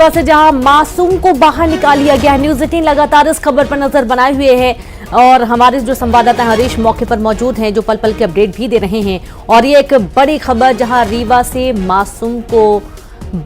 रीवा से जहां मासूम को बाहर निकाल लिया गया है। न्यूज़ 18 लगातार इस खबर पर नजर बनाए हुए है और हमारे जो संवाददाता हरीश मौके पर मौजूद हैं, जो पल पल के अपडेट भी दे रहे हैं। और ये एक बड़ी खबर जहां रीवा से मासूम को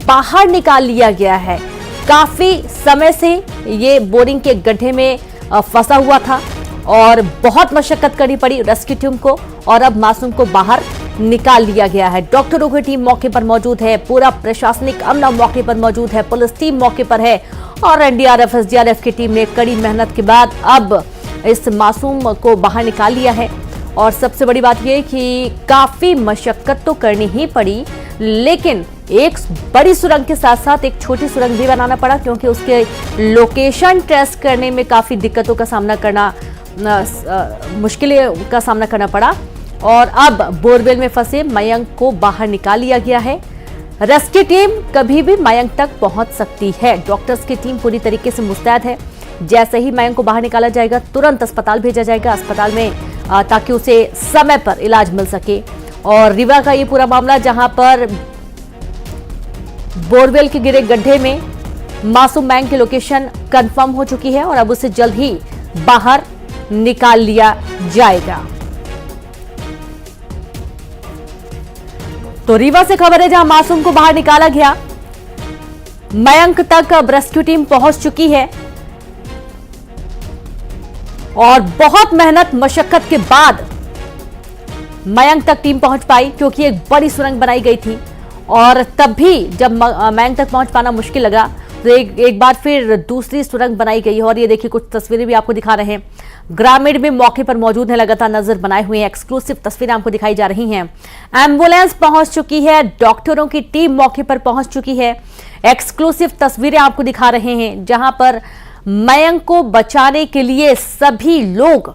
बाहर निकाल लिया गया है। काफी समय से ये बोरिंग के गड्ढे में फंसा हुआ था और बहुत मशक्कत करनी पड़ी रेस्क्यू टीम को और अब मासूम को बाहर निकाल लिया गया है। डॉक्टरों की टीम मौके पर मौजूद है, पूरा प्रशासनिक अमला मौके पर मौजूद है, पुलिस टीम मौके पर है और एनडीआरएफ एसडीआरएफ की टीम ने कड़ी मेहनत के बाद अब इस मासूम को बाहर निकाल लिया है। और सबसे बड़ी बात यह कि काफी मशक्कत तो करनी ही पड़ी, लेकिन एक बड़ी सुरंग के साथ साथ एक छोटी सुरंग भी बनाना पड़ा, क्योंकि उसके लोकेशन ट्रेस करने में काफी दिक्कतों का सामना करना मुश्किलें का सामना करना पड़ा। और अब बोरवेल में फंसे मयंक को बाहर निकाल लिया गया है। रेस्क्यू टीम कभी भी मयंक तक पहुंच सकती है। डॉक्टर्स की टीम पूरी तरीके से मुस्तैद है। जैसे ही मयंक को बाहर निकाला जाएगा तुरंत अस्पताल भेजा जाएगा, अस्पताल में ताकि उसे समय पर इलाज मिल सके। और रीवा का ये पूरा मामला जहां पर बोरवेल के गिरे गड्ढे में मासूम मयंक की लोकेशन कंफर्म हो चुकी है और अब उसे जल्द ही बाहर निकाल लिया जाएगा। तो रीवा से खबर है जहां मासूम को बाहर निकाला गया। मयंक तक अब रेस्क्यू टीम पहुंच चुकी है और बहुत मेहनत मशक्कत के बाद मयंक तक टीम पहुंच पाई, क्योंकि एक बड़ी सुरंग बनाई गई थी और तब भी जब मयंक तक पहुंच पाना मुश्किल लगा तो एक बार फिर दूसरी सुरंग बनाई गई है। और ये देखिए, कुछ तस्वीरें भी आपको दिखा रहे हैं। ग्रामीण भी मौके पर मौजूद है, लगातार नजर बनाए हुए हैं। एक्सक्लूसिव तस्वीरें आपको दिखाई जा रही हैं। एम्बुलेंस पहुंच चुकी है, डॉक्टरों की टीम मौके पर पहुंच चुकी है। एक्सक्लूसिव तस्वीरें आपको दिखा रहे हैं जहां पर मयंक को बचाने के लिए सभी लोग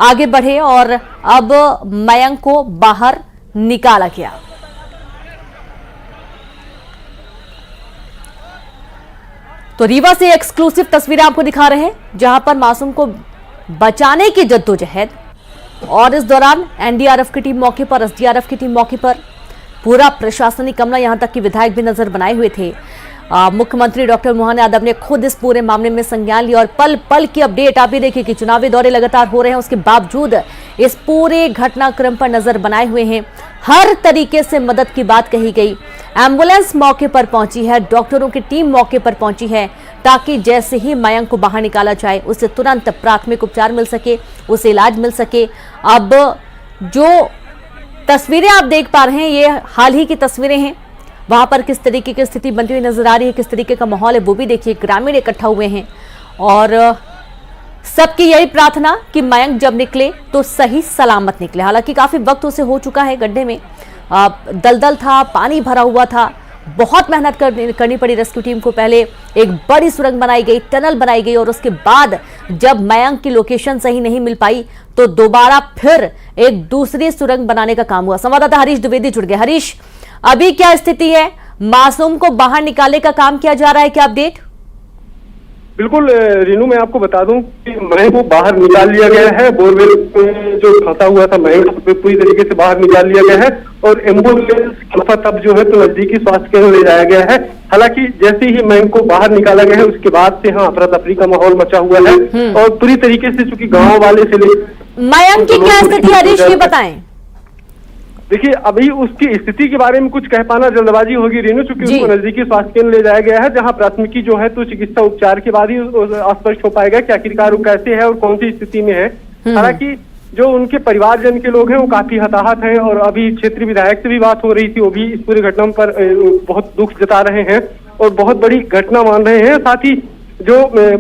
आगे बढ़े और अब मयंक को बाहर निकाला गया। तो रीवा से एक्सक्लूसिव तस्वीरें आपको दिखा रहे हैं जहां पर मासूम को बचाने की जद्दोजहद, और इस दौरान एनडीआरएफ की टीम मौके पर, एसडीआरएफ की टीम मौके पर, पूरा प्रशासनिक अमला, यहां तक कि विधायक भी नजर बनाए हुए थे। मुख्यमंत्री डॉक्टर मोहन यादव ने खुद इस पूरे मामले में संज्ञान लिया और पल पल की अपडेट आप भी देखिए कि चुनावी दौरे लगातार हो रहे हैं, उसके बावजूद इस पूरे घटनाक्रम पर नजर बनाए हुए हैं। हर तरीके से मदद की बात कही गई। एम्बुलेंस मौके पर पहुंची है, डॉक्टरों की टीम मौके पर पहुंची है, ताकि जैसे ही मयंक को बाहर निकाला जाए उसे तुरंत प्राथमिक उपचार मिल सके, उसे इलाज मिल सके। अब जो तस्वीरें आप देख पा रहे हैं ये हाल ही की तस्वीरें हैं। वहां पर किस तरीके की स्थिति बनती हुई नजर आ रही है, किस तरीके का माहौल है वो भी देखिए। ग्रामीण इकट्ठा हुए हैं और सबकी यही प्रार्थना कि मयंक जब निकले तो सही सलामत निकले। हालांकि काफी वक्त उसे हो चुका है, गड्ढे में दलदल था, पानी भरा हुआ था, बहुत मेहनत करनी पड़ी रेस्क्यू टीम को। पहले एक बड़ी सुरंग बनाई गई, टनल बनाई गई और उसके बाद जब मयंक की लोकेशन सही नहीं मिल पाई तो दोबारा फिर एक दूसरी सुरंग बनाने का काम हुआ। संवाददाता हरीश द्विवेदी जुड़ गए। हरीश, अभी क्या स्थिति है? मासूम को बाहर निकालने का काम किया जा रहा है, क्या अपडेट? बिल्कुल रीनू, मैं आपको बता दूं कि मयंक को बाहर निकाल लिया गया है। बोरवेल में जो फंसा हुआ था मयंक पूरी तरीके से बाहर निकाल लिया गया है और एम्बुलेंस तब जो है तो नजदीकी स्वास्थ्य केंद्र ले जाया गया है। हालांकि जैसे ही मयंक को बाहर निकाला गया है उसके बाद से अफरा तफरी का माहौल मचा हुआ है और पूरी तरीके से चूंकि गाँव वाले से मयंक की क्या स्थिति हरीश, ये बताएं। देखिए, अभी उसकी स्थिति के बारे में कुछ कह पाना जल्दबाजी होगी रीनू, चूंकि उसको नजदीकी स्वास्थ्य केंद्र ले जाया गया है, जहां प्राथमिकी जो है तो चिकित्सा उपचार के बाद ही स्पष्ट हो पाएगा कि आखिरकार वो कैसे है और कौन सी स्थिति में है। हालांकि जो उनके परिवारजन के लोग हैं वो काफी हताहत हैं और अभी क्षेत्रीय विधायक से भी बात हो रही थी, वो भी इस पूरी घटना पर बहुत दुख जता रहे हैं और बहुत बड़ी घटना मान रहे हैं। साथ ही जो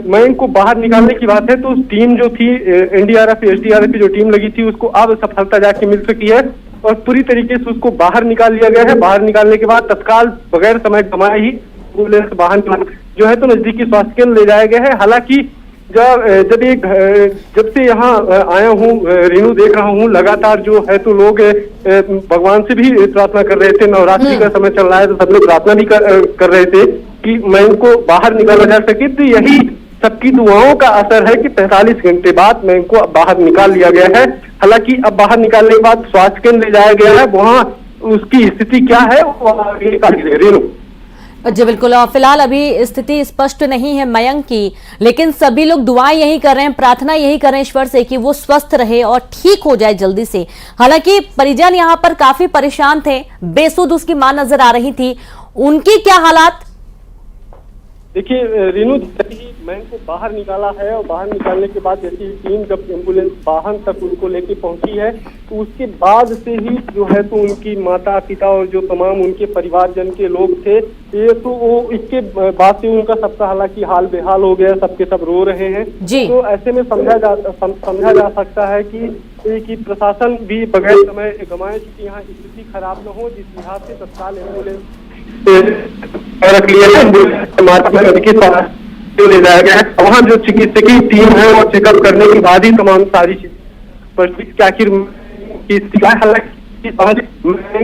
मयंक को बाहर निकालने की बात है तो उस टीम जो थी एनडीआरएफ एसडीआरएफ की जो टीम लगी थी उसको अब सफलता जाके मिल सकी है और पूरी तरीके से उसको बाहर निकाल लिया गया है। बाहर निकालने के बाद तत्काल बगैर समय गंवाए ही एम्बुलेंस बाहर जो है तो नजदीकी स्वास्थ्य केंद्र ले जाया गया है। हालांकि जब से यहाँ आया हूँ रीनू, देख रहा हूँ लगातार जो है तो लोग भगवान से भी प्रार्थना कर रहे थे। नवरात्रि का समय चल रहा है तो सब लोग प्रार्थना भी कर रहे थे कि मयंक को बाहर निकाला जा सके। तो यही सबकी दुआओं का असर है कि 45 घंटे बाद मयंक को बाहर निकाल लिया गया है। हालांकि अब बाहर निकालने के बाद स्वास्थ्य केंद्र ले जाया गया है, वहाँ उसकी स्थिति क्या है वो आगे रीनू। जी बिल्कुल। और फिलहाल अभी स्थिति स्पष्ट नहीं है मयंक की, लेकिन सभी लोग दुआएं यही कर रहे हैं, प्रार्थना यही कर रहे हैं ईश्वर से कि वो स्वस्थ रहे और ठीक हो जाए जल्दी से। हालांकि परिजन यहाँ पर काफी परेशान थे, बेसुध उसकी मां नजर आ रही थी, उनकी क्या हालात? देखिए रेणु, जैसे ही मैन को बाहर निकाला है और बाहर निकालने के बाद जैसे ही टीम जब एम्बुलेंस वाहन तक उनको लेके पहुंची है, तो उसके बाद से ही जो है तो उनकी माता पिता और जो तमाम उनके परिवारजन के लोग थे, ये तो वो इसके बाद से उनका सबका हालांकि हाल बेहाल हो गया, सबके सब रो रहे हैं जी। तो ऐसे में समझा जा सकता है कि प्रशासन भी बगैर समय गंवाए, चूंकि यहाँ स्थिति खराब न हो, जिस लिहाज से तत्काल एम्बुलेंस रख लिया ले जाया गया है। वहाँ जो चिकित्सकीय टीम है वो चेकअप करने के बाद ही तमाम सारी चीज आखिर हालांकि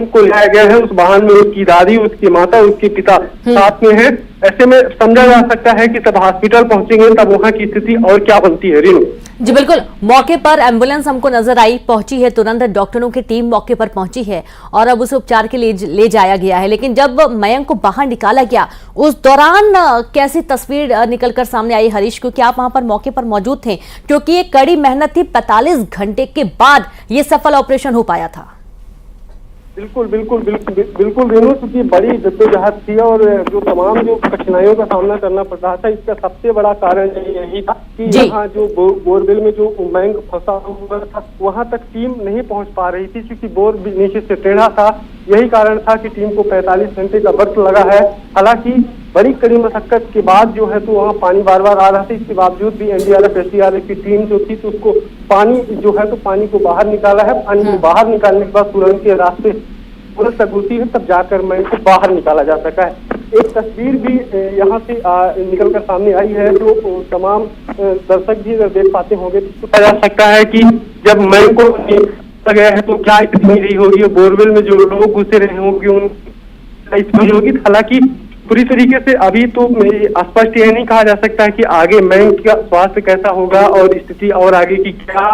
को लाया गया है। उस वाहन में उसकी दादी, उसकी माता, उसके पिता साथ में है। ऐसे में समझा जा सकता है कि तब हॉस्पिटल पहुंचेंगे तब वहाँ की स्थिति और क्या बनती है। रीनू जी बिल्कुल, मौके पर एम्बुलेंस हमको नजर आई, पहुंची है, तुरंत डॉक्टरों की टीम मौके पर पहुंची है और अब उसे उपचार के लिए ले जाया गया है। लेकिन जब मयंक को बाहर निकाला गया उस दौरान कैसी तस्वीर निकलकर सामने आई हरीश, क्योंकि आप वहां पर मौके पर मौजूद थे, क्योंकि ये कड़ी मेहनत थी, 45 घंटे के बाद ये सफल ऑपरेशन हो पाया था। बिल्कुल बिल्कुल बिल्कुल बिल्कुल रेणु, क्योंकि बड़ी जद्दोजहद थी और जो तमाम जो कठिनाइयों का सामना करना पड़ रहा था, इसका सबसे बड़ा कारण यही था कि यहाँ जो बोरवेल में जो मैंग फंसा हुआ था वहां तक टीम नहीं पहुंच पा रही थी, क्योंकि बोर नीचे से टेढ़ा था। यही कारण था कि टीम को 45 घंटे का वक्त लगा है। हालांकि बड़ी कड़ी मशक्कत के बाद जो है तो वहाँ पानी बार बार आ रहा था, इसके बावजूद भी एनडीआरएफ एसडीआरएफ की टीम जो थी तो उसको पानी जो है तो पानी को बाहर निकाला है। पानी को बाहर निकालने के बाद तुरंत के रास्ते पुलिस तक घुसी है, तब जाकर मैं इसको बाहर निकाला जा सका है। एक तस्वीर भी यहाँ से निकल कर सामने आई है जो तमाम दर्शक भी अगर देख पाते होंगे तो पता जा सकता है कि जब मैं को गया है तो क्या स्थिति रही होगी, बोरवेल में जो लोग घुसे रहे होंगे उनकी होगी। हालांकि पूरी तरीके से अभी तो स्पष्ट यह नहीं कहा जा सकता है कि आगे मैंग का स्वास्थ्य कैसा होगा और स्थिति और आगे की क्या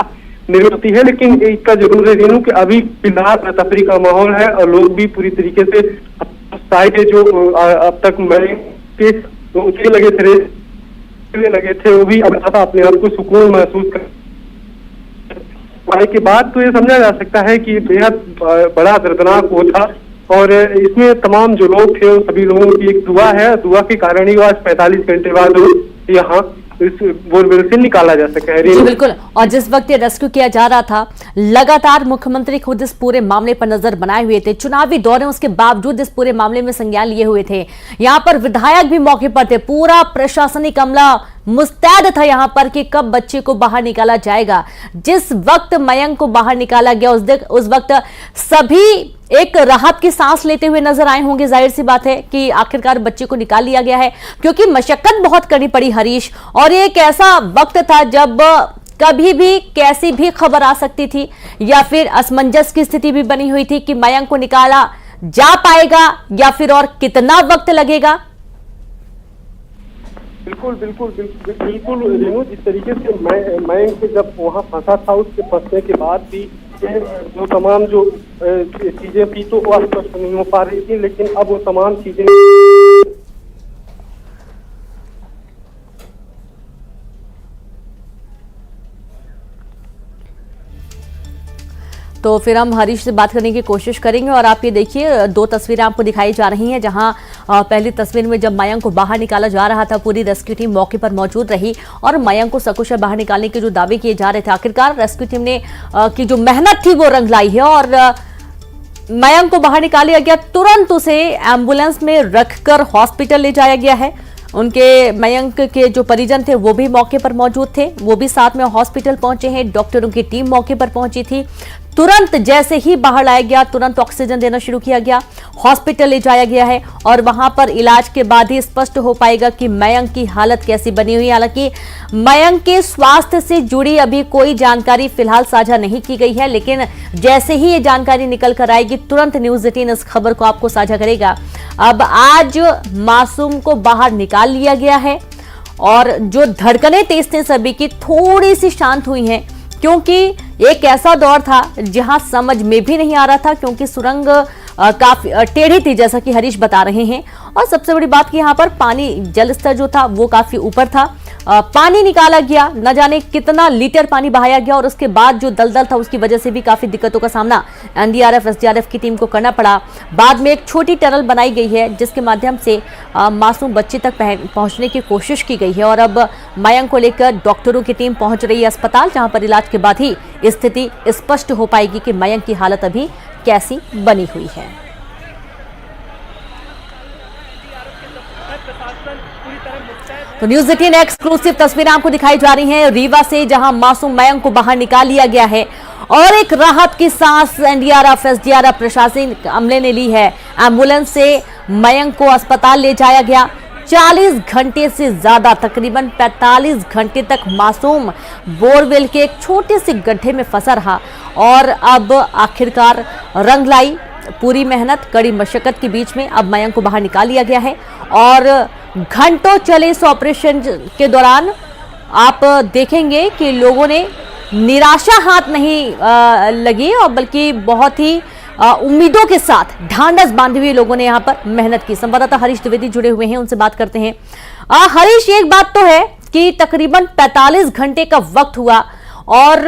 निर्णय होती है, लेकिन इसका जरूर है रेणु कि अभी फिलहाल तफरी का माहौल है और लोग भी पूरी तरीके से साइड जो अब तक मैंग के ऊँचे लगे थे वो भी अब अपने आप को सुकून महसूस कर के बाद तो ये समझा जा सकता है कि बेहद बड़ा दर्दनाक वो था और इसमें तमाम जो लोग थे सभी लोगों की एक दुआ है, दुआ के कारण ही आज 45 घंटे बाद यहाँ इस बोरवेल से निकाला जा सका है। जी बिल्कुल। और जिस वक्त ये रेस्क्यू किया जा रहा था, लगातार मुख्यमंत्री खुद इस पूरे मामले पर नजर बनाए हुए थे, चुनावी दौरे उसके बावजूद इस पूरे मामले में संज्ञान लिए हुए थे। यहाँ पर विधायक भी मौके पर थे, पूरा प्रशासनिक अमला मुस्तैद था यहाँ पर कि कब बच्चे को बाहर निकाला जाएगा। जिस वक्त मयंक को बाहर निकाला गया उस वक्त सभी एक राहत की सांस लेते हुए नजर आए होंगे। जाहिर सी बात है कि आखिरकार बच्चे को निकाल लिया गया है, क्योंकि मशक्कत बहुत करनी पड़ी हरीश, और ये एक ऐसा वक्त था जब कभी भी कैसी भी खबर आ सकती थी या फिर असमंजस की स्थिति भी बनी हुई थी कि मयंक को निकाला जा पाएगा या फिर और कितना वक्त लगेगा। बिल्कुल बिल्कुल बिल्कुल रेणु, जिस तरीके से मयंक जब वहाँ फंसा था उसके फंसने के बाद भी जो तमाम जो चीजें थी तो वो स्पष्ट नहीं हो पा रही थी, लेकिन अब वो तमाम चीजें तो फिर हम हरीश से बात करने की कोशिश करेंगे। और आप ये देखिए, दो तस्वीरें आपको दिखाई जा रही हैं, जहां पहली तस्वीर में जब मयंक को बाहर निकाला जा रहा था पूरी रेस्क्यू टीम मौके पर मौजूद रही और मयंक को सकुशल बाहर निकालने के जो दावे किए जा रहे थे, आखिरकार रेस्क्यू टीम ने की जो मेहनत थी वो रंग लाई है और मयंक को बाहर निकाला गया। तुरंत उसे एम्बुलेंस में रखकर हॉस्पिटल ले जाया गया है। उनके मयंक के जो परिजन थे वो भी मौके पर मौजूद थे, वो भी साथ में हॉस्पिटल पहुंचे हैं। डॉक्टरों की टीम मौके पर पहुंची थी। तुरंत जैसे ही बाहर लाया गया तुरंत ऑक्सीजन देना शुरू किया गया, हॉस्पिटल ले जाया गया है और वहां पर इलाज के बाद ही स्पष्ट हो पाएगा कि मयंक की हालत कैसी बनी हुई है। हालांकि मयंक के स्वास्थ्य से जुड़ी अभी कोई जानकारी फिलहाल साझा नहीं की गई है, लेकिन जैसे ही ये जानकारी निकल कर आएगी तुरंत न्यूज 18 इस खबर को आपको साझा करेगा। अब आज मासूम को बाहर निकाल लिया गया है और जो धड़कनें तेज थे सभी की थोड़ी सी शांत हुई हैं, क्योंकि एक ऐसा दौर था जहां समझ में भी नहीं आ रहा था, क्योंकि सुरंग काफी टेढ़ी थी, जैसा कि हरीश बता रहे हैं। और सबसे बड़ी बात कि यहाँ पर पानी जल स्तर जो था वो काफी ऊपर था। पानी निकाला गया, न जाने कितना लीटर पानी बहाया गया, और उसके बाद जो दलदल था उसकी वजह से भी काफी दिक्कतों का सामना एनडीआरएफ एसडीआरएफ की टीम को करना पड़ा। बाद में एक छोटी टनल बनाई गई है जिसके माध्यम से मासूम बच्चे तक पहुंचने की कोशिश की गई है। और अब मयंक को लेकर डॉक्टरों की टीम पहुंच रही है अस्पताल, जहां पर इलाज के बाद ही स्थिति स्पष्ट हो पाएगी कि मयंक की हालत अभी कैसी बनी हुई है। तो न्यूज 18 एक्सक्लूसिव तस्वीरें आपको दिखाई जा रही हैं रीवा से, जहां मासूम मयंक को बाहर निकाल लिया गया है और एक राहत की सांस एनडीआरएफ एसडीआरएफ प्रशासनिक अमले ने ली है। एम्बुलेंस से मयंक को अस्पताल ले जाया गया। 40 घंटे से ज्यादा, तकरीबन 45 घंटे तक मासूम बोरवेल के एक छोटे से गड्ढे में फंसा रहा और अब आखिरकार रंग लाई। पूरी मेहनत, कड़ी मशक्कत के बीच में अब मयंक को बाहर निकाल लिया गया है। और घंटों चले इस ऑपरेशन के दौरान आप देखेंगे कि लोगों ने निराशा हाथ नहीं लगी, और बल्कि बहुत ही उम्मीदों के साथ ढांढस बांधे हुए लोगों ने यहां पर मेहनत की। संवाददाता हरीश द्विवेदी जुड़े हुए हैं, उनसे बात करते हैं। हरीश, एक बात तो है कि तकरीबन 45 घंटे का वक्त हुआ और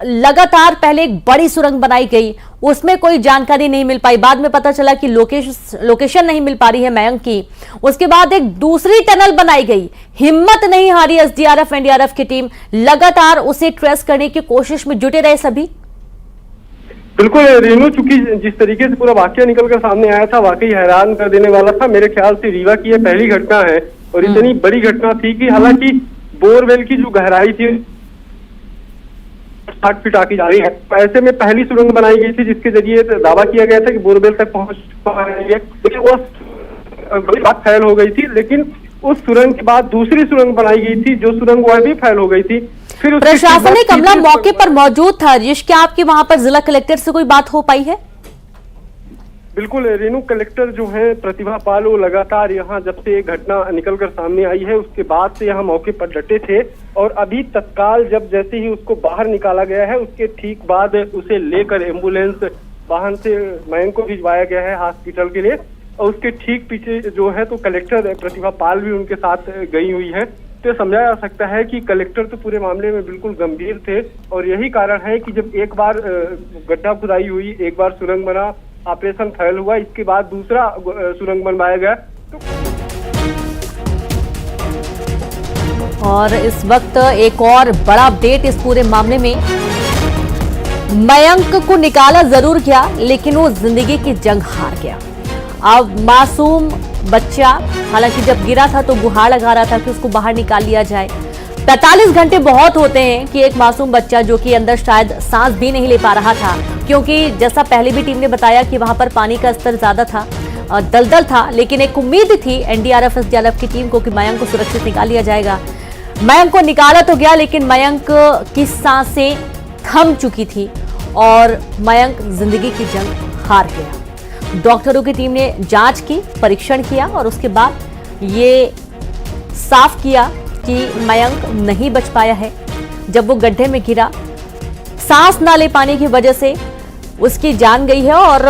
लगातार पहले एक बड़ी सुरंग बनाई गई, उसमें कोई जानकारी नहीं मिल पाई। बाद में पता चला कि लोकेशन नहीं मिल पा रही है मयंक की। उसके बाद एक दूसरी टनल बनाई गई। हिम्मत नहीं हारी एसडीआरएफ एनडीआरएफ की टीम, लगातार उसे ट्रेस करने की कोशिश में जुटे रहे सभी। बिल्कुल रेनू, चूंकि जिस तरीके से पूरा वाकया निकलकर सामने आया था वाकई हैरान कर देने वाला था। मेरे ख्याल से रीवा की यह पहली घटना है और इतनी बड़ी घटना थी कि हालांकि बोरवेल की जो गहराई थी 60 फीट आकी जा रही है, ऐसे में पहली सुरंग बनाई गई थी जिसके जरिए दावा किया गया था कि बोरवेल तक पहुंच पा रही है, लेकिन वो बड़ी बात फैल हो गई थी। लेकिन उस सुरंग के बाद दूसरी सुरंग बनाई गई थी, जो सुरंग वह भी फैल हो गई थी। फिर प्रशासनिक अमला मौके पर मौजूद था। हरीश, क्या आपके वहां पर जिला कलेक्टर से कोई बात हो पाई है? बिल्कुल रेनू, कलेक्टर जो है प्रतिभा पाल, वो लगातार यहाँ जब से ये घटना निकलकर सामने आई है उसके बाद से यहाँ मौके पर डटे थे। और अभी तत्काल जब जैसे ही उसको बाहर निकाला गया है उसके ठीक बाद उसे लेकर एम्बुलेंस वाहन से मयंक को भिजवाया गया है हॉस्पिटल के लिए। और उसके ठीक पीछे जो है तो कलेक्टर प्रतिभा पाल भी उनके साथ गई हुई है। तो समझा जा सकता है कि कलेक्टर तो पूरे मामले में बिल्कुल गंभीर थे और यही कारण है कि जब एक बार गड्ढा खुदाई हुई, एक बार सुरंग बना, ऑपरेशन फेल हुआ, इसके बाद दूसरा सुरंग बनवाया गया। और इस वक्त एक और बड़ा अपडेट इस पूरे मामले में, मयंक को निकाला जरूर गया लेकिन वो जिंदगी की जंग हार गया। अब मासूम बच्चा, हालांकि जब गिरा था तो गुहार लगा रहा था कि उसको बाहर निकाल लिया जाए। 45 घंटे बहुत होते हैं कि एक मासूम बच्चा जो कि अंदर शायद सांस भी नहीं ले पा रहा था, क्योंकि जैसा पहले भी टीम ने बताया कि वहां पर पानी का स्तर ज्यादा था, दलदल था। लेकिन एक उम्मीद थी एनडीआरएफ एसडीआरएफ की टीम को कि मयंक को सुरक्षित निकाल लिया जाएगा। मयंक को निकाला तो गया लेकिन मयंक की सांसें थम चुकी थी और मयंक जिंदगी की जंग हार गया। डॉक्टरों की टीम ने जांच की, परीक्षण किया और उसके बाद ये साफ किया कि मयंक नहीं बच पाया है। जब वो गड्ढे में गिरा, सांस ना ले पाने की वजह से उसकी जान गई है। और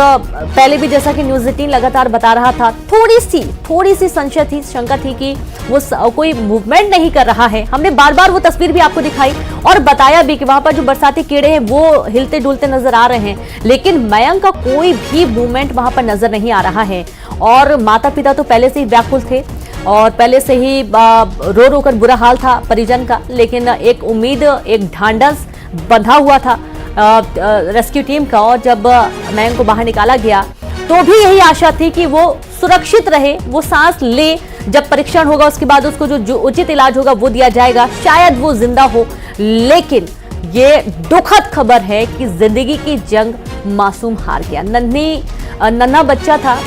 पहले भी जैसा कि न्यूज 18 लगातार बता रहा था, थोड़ी सी संशय थी, शंका थी कि वो कोई मूवमेंट नहीं कर रहा है। हमने बार बार वो तस्वीर भी आपको दिखाई और बताया भी कि वहां पर जो बरसाती कीड़े हैं वो हिलते डुलते नजर आ रहे हैं, लेकिन मयंक का कोई भी मूवमेंट वहां पर नजर नहीं आ रहा है। और माता पिता तो पहले से ही व्याकुल थे और पहले से ही रो रो कर बुरा हाल था परिजन का, लेकिन एक उम्मीद, एक ढांढस बंधा हुआ था रेस्क्यू टीम का। और जब मयंक को बाहर निकाला गया तो भी यही आशा थी कि वो सुरक्षित रहे, वो सांस ले, जब परीक्षण होगा उसके बाद उसको जो उचित इलाज होगा वो दिया जाएगा, शायद वो जिंदा हो। लेकिन ये दुखद खबर है कि जिंदगी की जंग मासूम हार गया। नन्हा बच्चा था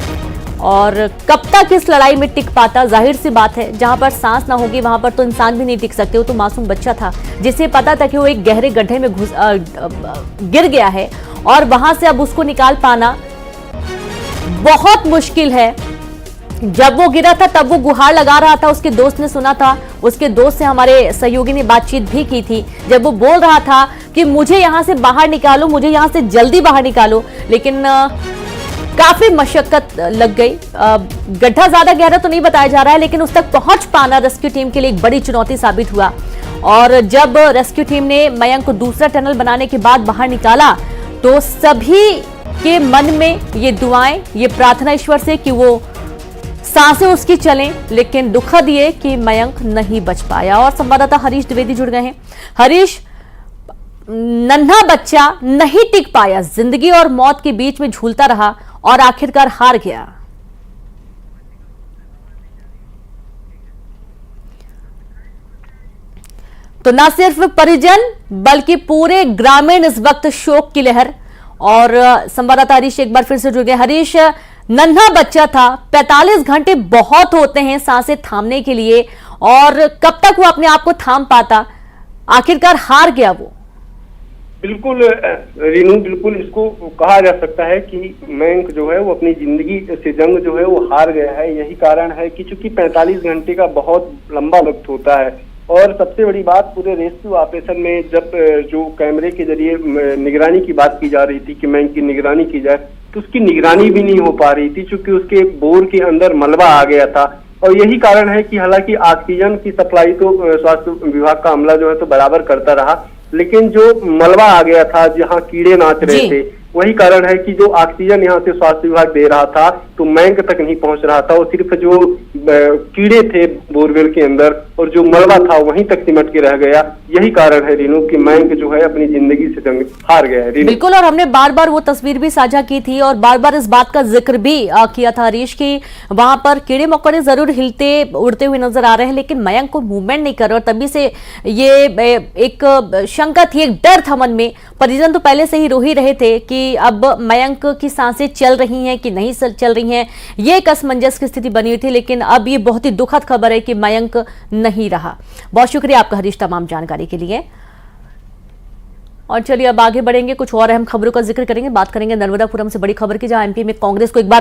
और कब तक इस लड़ाई में टिक पाता, जाहिर सी बात है जहां पर सांस ना होगी वहां पर तो इंसान भी नहीं टिक सकते। वो तो मासूम बच्चा था जिसे पता था कि वो एक गहरे गड्ढे में गिर गया है और वहां से अब उसको निकाल पाना बहुत मुश्किल है। जब वो गिरा था तब वो गुहार लगा रहा था, उसके दोस्त ने सुना था, उसके दोस्त से हमारे सहयोगी ने बातचीत भी की थी। जब वो बोल रहा था कि मुझे यहां से बाहर निकालो, मुझे यहां से जल्दी बाहर निकालो, लेकिन काफी मशक्कत लग गई। गड्ढा ज्यादा गहरा तो नहीं बताया जा रहा है, लेकिन उस तक पहुंच पाना रेस्क्यू टीम के लिए एक बड़ी चुनौती साबित हुआ। और जब रेस्क्यू टीम ने मयंक को दूसरा टनल बनाने के बाद बाहर निकाला तो सभी के मन में ये दुआएं, ये प्रार्थना ईश्वर से कि वो सांसें उसकी चलें, लेकिन दुखद ये कि मयंक नहीं बच पाया। और संवाददाता हरीश द्विवेदी जुड़ गए हैं। हरीश, नन्हा बच्चा नहीं टिक पाया, जिंदगी और मौत के बीच में झूलता रहा और आखिरकार हार गया। तो न सिर्फ परिजन बल्कि पूरे ग्रामीण इस वक्त शोक की लहर। और संवाददाता हरीश एक बार फिर से जुड़ गए। हरीश, नन्हा बच्चा था, 45 घंटे बहुत होते हैं सांसें थामने के लिए, और कब तक वो अपने आप को थाम पाता, आखिरकार हार गया वो। बिल्कुल रीनू, बिल्कुल इसको कहा जा सकता है कि मयंक जो है वो अपनी जिंदगी से जंग जो है वो हार गया है। यही कारण है कि चूंकि 45 घंटे का बहुत लंबा वक्त होता है, और सबसे बड़ी बात पूरे रेस्क्यू ऑपरेशन में जब जो कैमरे के जरिए निगरानी की बात की जा रही थी कि मयंक की निगरानी की जाए, तो उसकी निगरानी भी नहीं हो पा रही थी क्योंकि उसके बोर के अंदर मलबा आ गया था। और यही कारण है कि हालांकि ऑक्सीजन की सप्लाई तो स्वास्थ्य विभाग का अमला जो है तो बराबर करता रहा, लेकिन जो मलबा आ गया था जहां कीड़े नाच रहे थे, वही कारण है कि जो ऑक्सीजन यहाँ से स्वास्थ्य विभाग दे रहा था तो मयंक तक नहीं पहुंच रहा था। वो सिर्फ जो कीड़े थे बोरवेल के अंदर और जो मलबा था वहीं तक सिमट के रह गया। यही कारण है रीनू कि मयंक जो है अपनी जिंदगी से जंग हार गया है। बिल्कुल, और हमने बार बार वो तस्वीर भी साझा की थी और बार बार इस बात का जिक्र भी किया था हरीश की वहां पर कीड़े मकोड़े जरूर हिलते उड़ते हुए नजर आ रहे हैं, लेकिन मयंक को मूवमेंट नहीं कर रहे। और तभी से ये एक शंका थी, एक डर था मन में। परिजन तो पहले से ही रो ही रहे थे कि अब मयंक की सांसें चल रही हैं कि नहीं चल रही हैं, ये एक असमंजस की स्थिति बनी हुई थी। लेकिन अब ये बहुत ही दुखद खबर है कि मयंक नहीं रहा। बहुत शुक्रिया आपका हरीश तमाम जानकारी के लिए। और चलिए अब आगे बढ़ेंगे, कुछ और अहम खबरों का जिक्र करेंगे। बात करेंगे नर्मदापुरम से बड़ी खबर की, जहां एमपी में कांग्रेस को एक बार